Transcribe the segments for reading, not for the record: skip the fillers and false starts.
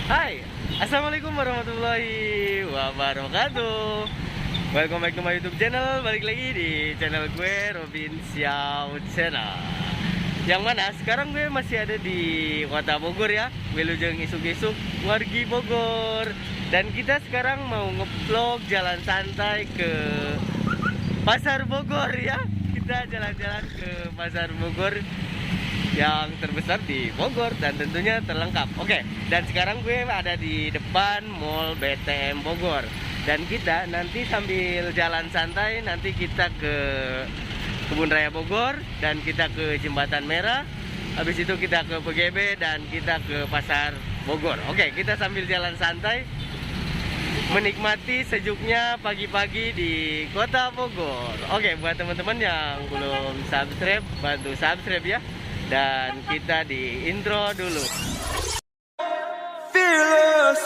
Hai, assalamualaikum warahmatullahi wabarakatuh. Welcome back to my YouTube channel. Balik lagi di channel gue, Robin Xiao Channel. Yang mana sekarang gue masih ada di kota Bogor ya. Wilujeng isuk-isuk wargi Bogor. Dan kita sekarang mau ngevlog jalan santai ke Pasar Bogor ya. Kita jalan-jalan ke Pasar Bogor yang terbesar di Bogor dan tentunya terlengkap. Oke, dan sekarang gue ada di depan Mall BTM Bogor. Dan kita nanti sambil jalan santai, nanti kita ke Kebun Raya Bogor dan kita ke Jembatan Merah. Habis itu kita ke PGB dan kita ke Pasar Bogor. Oke, kita sambil jalan santai menikmati sejuknya pagi-pagi di Kota Bogor. Oke, buat teman-teman yang belum subscribe, bantu subscribe ya. Dan kita di intro dulu. Fearless.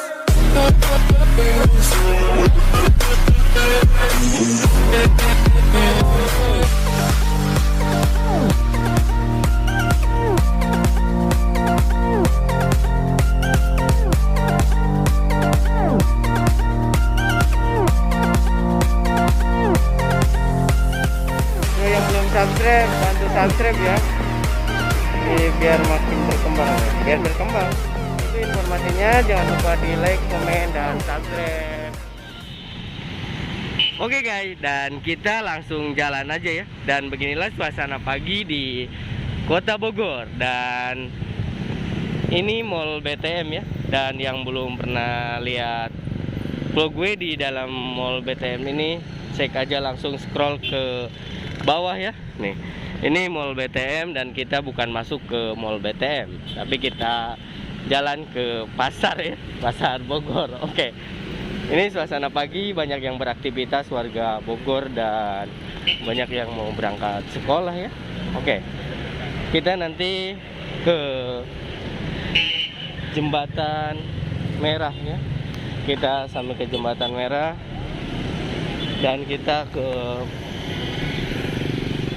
Yang belum subscribe, bantu subscribe ya. Biar makin berkembang, biar berkembang. Itu informasinya, jangan lupa di like, komen, dan subscribe. Oke guys, dan kita langsung jalan aja ya. Dan beginilah suasana pagi di Kota Bogor. Dan ini Mall BTM ya. Dan yang belum pernah lihat vlog gue di dalam Mall BTM ini, cek aja, langsung scroll ke bawah ya. Nih, ini Mall BTM dan kita bukan masuk ke Mall BTM, tapi kita jalan ke pasar ya, Pasar Bogor. Oke. Ini suasana pagi, banyak yang beraktivitas warga Bogor dan banyak yang mau berangkat sekolah ya. Oke. Kita nanti ke Jembatan Merah ya. Kita sampai ke Jembatan Merah dan kita ke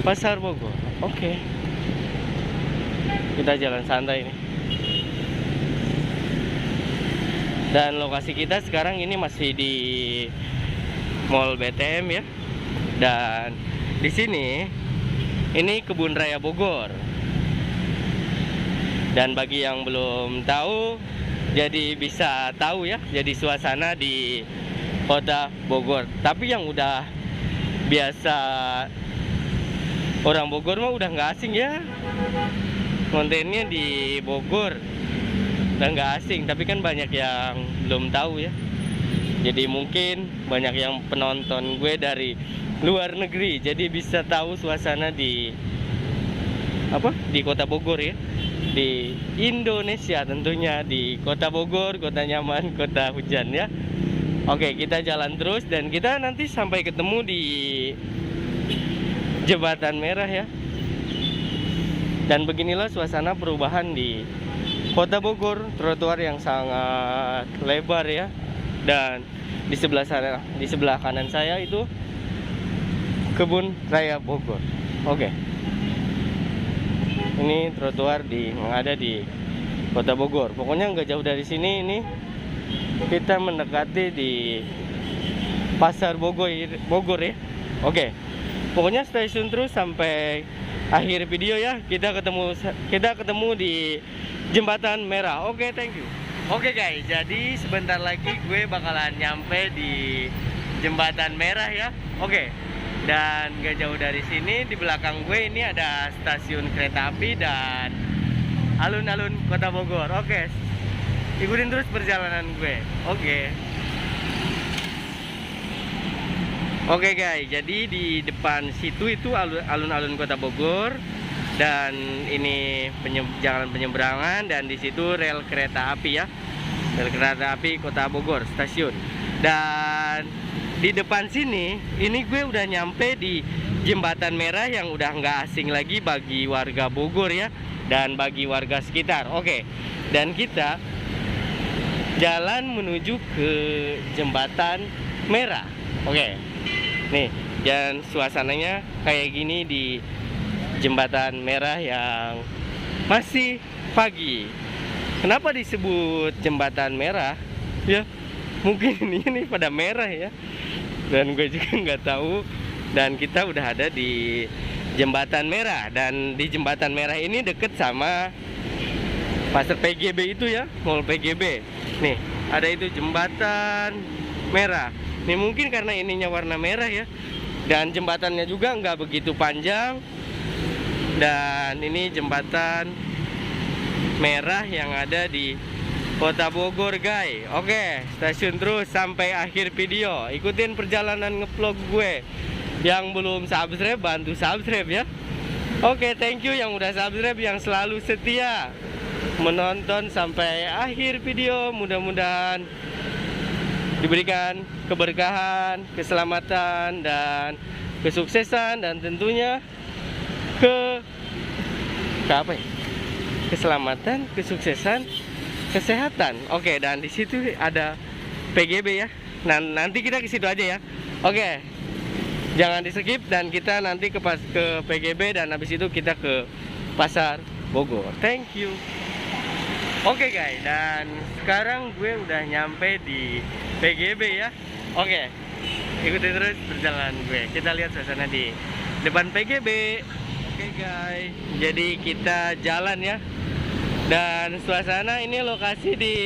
Pasar Bogor. Oke. Kita jalan santai nih. Dan lokasi kita sekarang ini masih di Mall BTM ya. Dan di sini ini Kebun Raya Bogor. Dan bagi yang belum tahu, jadi bisa tahu ya, jadi suasana di Kota Bogor. Tapi yang udah biasa orang Bogor mah udah nggak asing ya, kontennya di Bogor udah nggak asing, tapi kan banyak yang belum tahu ya. Jadi mungkin banyak yang penonton gue dari luar negeri, jadi bisa tahu suasana di Kota Bogor ya, di Indonesia tentunya, di Kota Bogor, kota nyaman, kota hujan ya. Oke, kita jalan terus dan kita nanti sampai ketemu di Jembatan Merah ya. Dan beginilah suasana perubahan di Kota Bogor, trotoar yang sangat lebar ya. Dan di sebelah sana, di sebelah kanan saya itu Kebun Raya Bogor. Oke. Ini trotoar yang ada di Kota Bogor. Pokoknya nggak jauh dari sini, ini kita mendekati di Pasar Bogor ya. Oke. Pokoknya stay tune terus sampai akhir video ya. Kita ketemu di Jembatan Merah. Oke, thank you. Oke guys, jadi sebentar lagi gue bakalan nyampe di Jembatan Merah ya. Oke. Dan gak jauh dari sini, di belakang gue ini ada stasiun kereta api dan alun-alun Kota Bogor. Oke. Ikutin terus perjalanan gue. Oke. Oke guys, jadi di depan situ itu alun-alun Kota Bogor dan ini jalan penyeberangan dan di situ rel kereta api ya, rel kereta api Kota Bogor stasiun. Dan di depan sini, ini gue udah nyampe di Jembatan Merah yang udah nggak asing lagi bagi warga Bogor ya dan bagi warga sekitar. Oke, dan kita jalan menuju ke Jembatan Merah. Oke. Nih, dan suasananya kayak gini di Jembatan Merah yang masih pagi. Kenapa disebut jembatan merah? Ya, mungkin ini pada merah ya. Dan gue juga nggak tahu. Dan kita udah ada di jembatan merah. Dan di jembatan merah ini deket sama pasar PGB itu ya, Mall PGB. Nih, ada itu jembatan merah. Nih mungkin karena ininya warna merah ya. Dan jembatannya juga nggak begitu panjang. Dan ini jembatan merah yang ada di Kota Bogor, guys. Oke, stasiun terus sampai akhir video. Ikutin perjalanan ngevlog gue. Yang belum subscribe, bantu subscribe ya. Oke, thank you yang udah subscribe, yang selalu setia menonton sampai akhir video. Mudah-mudahan diberikan keberkahan, keselamatan, dan kesuksesan, dan tentunya apa ya? Keselamatan, kesuksesan, kesehatan. Oke, dan di situ ada PGB ya. Nah, nanti kita ke situ aja ya. Oke. Jangan di-skip, dan kita nanti ke PGB, dan habis itu kita ke Pasar Bogor. Thank you. Oke guys, dan sekarang gue udah nyampe di PGB ya. Oke. Ikutin terus perjalanan gue. Kita lihat suasana di depan PGB. Oke guys, jadi kita jalan ya. Dan suasana ini lokasi di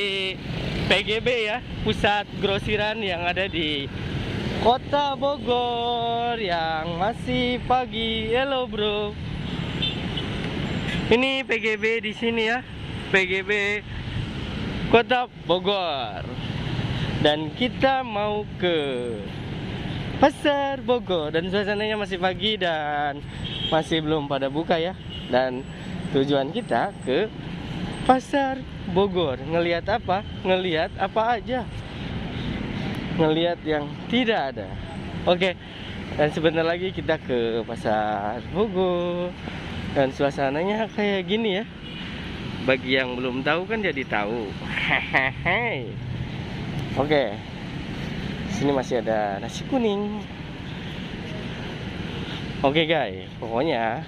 PGB ya, pusat grosiran yang ada di Kota Bogor yang masih pagi. Hello bro. Ini PGB di sini ya, PGB Kota Bogor. Dan kita mau ke Pasar Bogor, dan suasananya masih pagi dan masih belum pada buka ya. Dan tujuan kita ke Pasar Bogor. Ngelihat apa? Ngelihat apa aja. Ngelihat yang tidak ada. Oke. Dan sebentar lagi kita ke Pasar Bogor. Dan suasananya kayak gini ya. Bagi yang belum tahu kan jadi tahu. Hehehe. Oke. Sini masih ada nasi kuning. Oke guys, pokoknya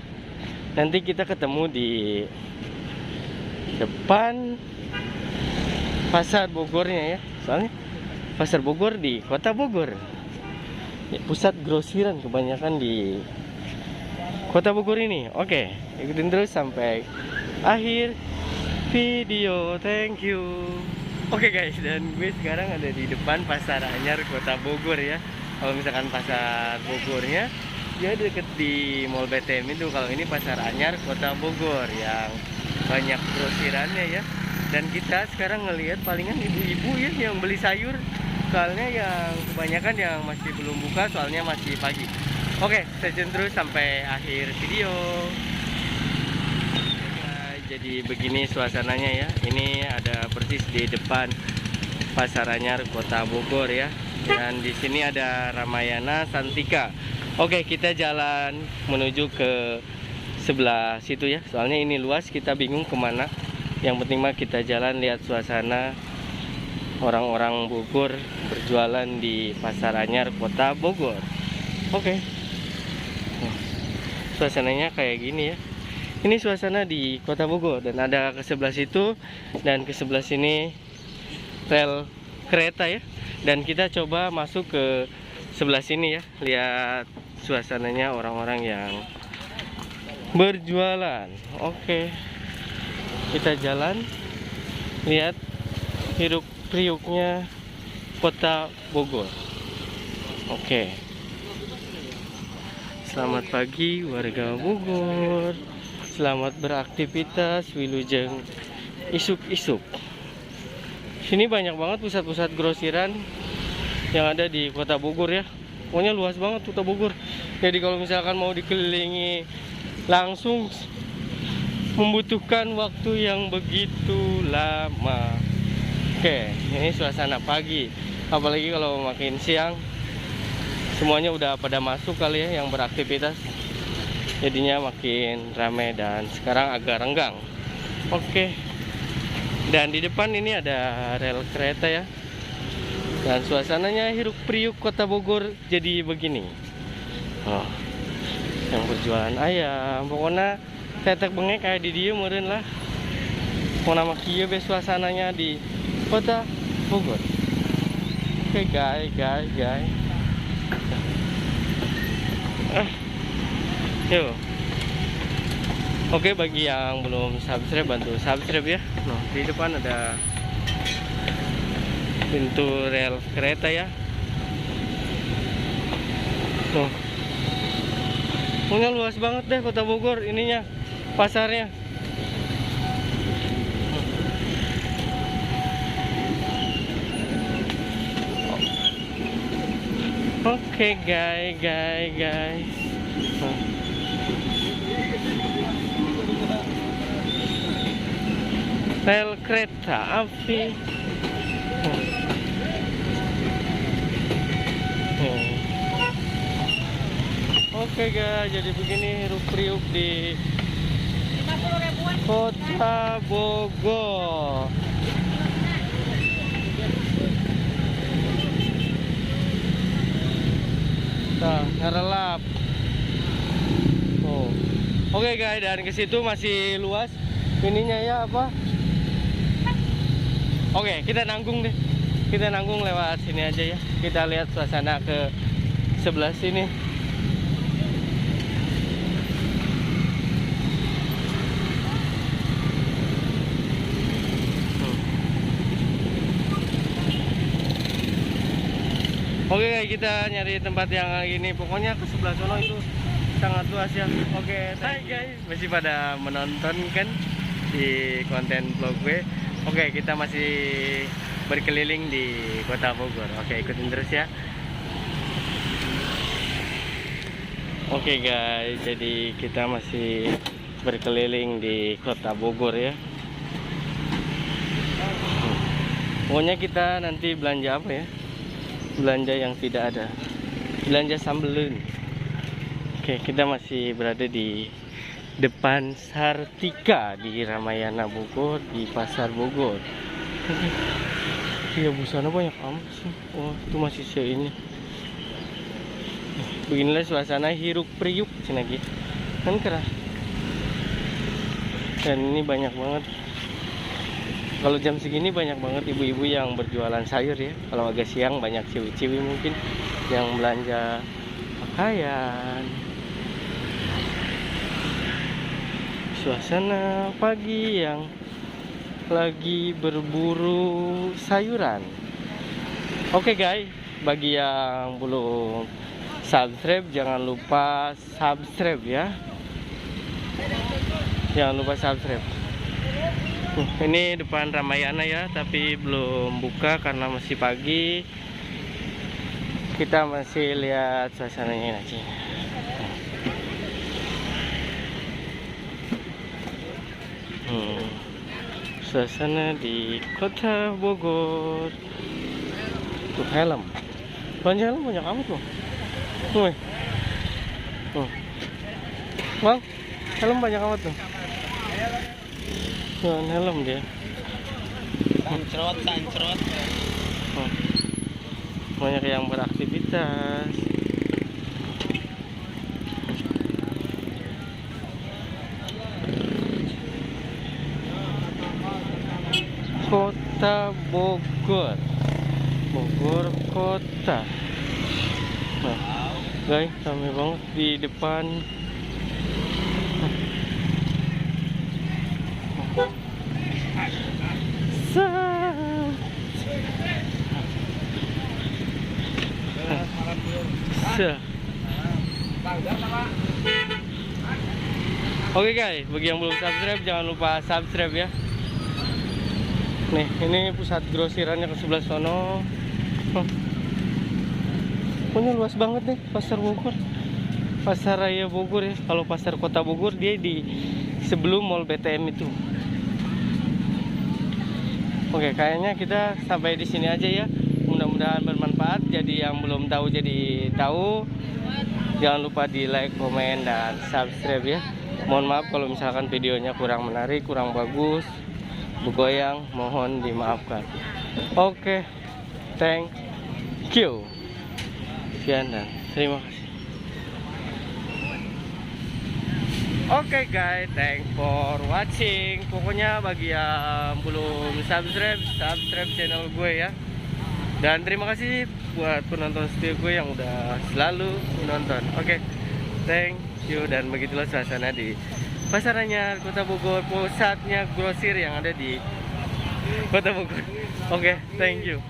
nanti kita ketemu di depan Pasar Bogornya ya. Soalnya Pasar Bogor di Kota Bogor ya, pusat grosiran kebanyakan di Kota Bogor ini. Oke, ikutin terus sampai akhir video. Thank you. Oke guys, dan gue sekarang ada di depan Pasar Anyar Kota Bogor ya. Kalau misalkan Pasar Bogornya dia deket di Mall BTM itu. Kalau ini Pasar Anyar Kota Bogor yang banyak grosirannya ya. Dan kita sekarang ngelihat palingan ibu-ibu ya yang beli sayur. Soalnya yang kebanyakan yang masih belum buka, soalnya masih pagi. Oke, stay tune terus sampai akhir video. Jadi begini suasananya ya. Ini ada persis di depan Pasar Anyar Kota Bogor ya. Dan di sini ada Ramayana Santika. Oke, kita jalan menuju ke sebelah situ ya. Soalnya ini luas, kita bingung kemana. Yang penting mah kita jalan lihat suasana orang-orang Bogor berjualan di Pasar Anyar Kota Bogor. Oke. Suasananya kayak gini ya. Ini suasana di Kota Bogor, dan ada ke sebelah situ dan ke sebelah sini rel kereta ya. Dan kita coba masuk ke sebelah sini ya, lihat suasananya orang-orang yang berjualan. Oke. Kita jalan lihat hiruk priuknya Kota Bogor. Oke. Selamat pagi warga Bogor. Selamat beraktivitas wilujeng isuk-isuk. Sini banyak banget pusat-pusat grosiran yang ada di Kota Bogor ya. Pokoknya luas banget Kota Bogor. Jadi kalau misalkan mau dikelilingi langsung membutuhkan waktu yang begitu lama. Oke, ini suasana pagi. Apalagi kalau makin siang, semuanya udah pada masuk kali ya yang beraktivitas. Jadinya makin ramai dan sekarang agak renggang. Oke. Dan di depan ini ada rel kereta ya. Dan suasananya hiruk priuk Kota Bogor jadi begini. Oh, yang berjualan ayam, pokoknya tetek bengek kayak di dia meureun lah. mau nama kia be suasananya di kota Bogor. Oke guys. Yuk. Oke, bagi yang belum subscribe, bantu subscribe ya. Nah, di depan ada pintu rel kereta ya. Tuh. Punya luas banget deh kota Bogor ininya, pasarnya. Oke guys. Rel kereta api. Oke guys, jadi begini hiruk-pikuk di kota Bogor. Nah, ngerelap. Oke guys, dan ke situ masih luas ininya ya apa? Oke, kita nanggung deh. Kita nanggung lewat sini aja ya. Kita lihat suasana ke sebelah sini. Oke guys, kita nyari tempat yang ini. Pokoknya ke sebelah sono itu sangat luas ya. Oke, hai guys, masih pada menonton kan di konten vlog gue. Oke, kita masih berkeliling di kota Bogor. Oke, ikutin terus ya. Oke guys, jadi kita masih berkeliling di kota Bogor ya. Pokoknya kita nanti belanja apa ya? Belanja yang tidak ada, belanja sambelun. Oke, kita masih berada di depan Sartika di Ramayana Bogor, di pasar Bogor. Iya, busana banyak amat sih. Oh, itu masih ini. Beginilah suasana hiruk-pikuk cina gitu kan, keras. Dan ini banyak banget. Kalau jam segini banyak banget ibu-ibu yang berjualan sayur ya. Kalau agak siang banyak ciwi-ciwi mungkin yang belanja pakaian. Suasana pagi yang lagi berburu sayuran. Oke guys, bagi yang belum subscribe jangan lupa subscribe ya. Jangan lupa subscribe. Ini depan Ramayana ya, tapi belum buka karena masih pagi. Kita masih lihat suasananya aja. Suasana di kota Bogor. Tuh helm. Belanja helm banyak amat loh. Tuh. Bang, helm banyak amat tuh. Jualan helm dia. Sancrot. Banyak yang beraktivitas. Kota Bogor. Bogor kota. Nah, guys, ramai banget di depan. Oke guys, bagi yang belum subscribe jangan lupa subscribe ya. Nih, ini pusat grosirannya ke sebelah sono. Pokoknya luas banget nih pasar Bogor. Pasar Raya Bogor ya. Kalau pasar kota Bogor dia di sebelum Mall BTM itu. Oke, kayaknya kita sampai di sini aja ya. Mudah-mudahan bermanfaat. Jadi yang belum tahu jadi tahu. Jangan lupa di like, komen, dan subscribe ya. Mohon maaf kalau misalkan videonya kurang menarik, kurang bagus, bergoyang, mohon dimaafkan. Oke, thank you. Sekian dan terima kasih. Oke guys, thanks for watching. Pokoknya bagi yang belum subscribe channel gue ya. Dan terima kasih buat penonton setia gue yang udah selalu menonton. Oke, thank you. Dan begitulah suasana di Pasar Anyar Kota Bogor, pusatnya grosir yang ada di Kota Bogor. Oke, thank you.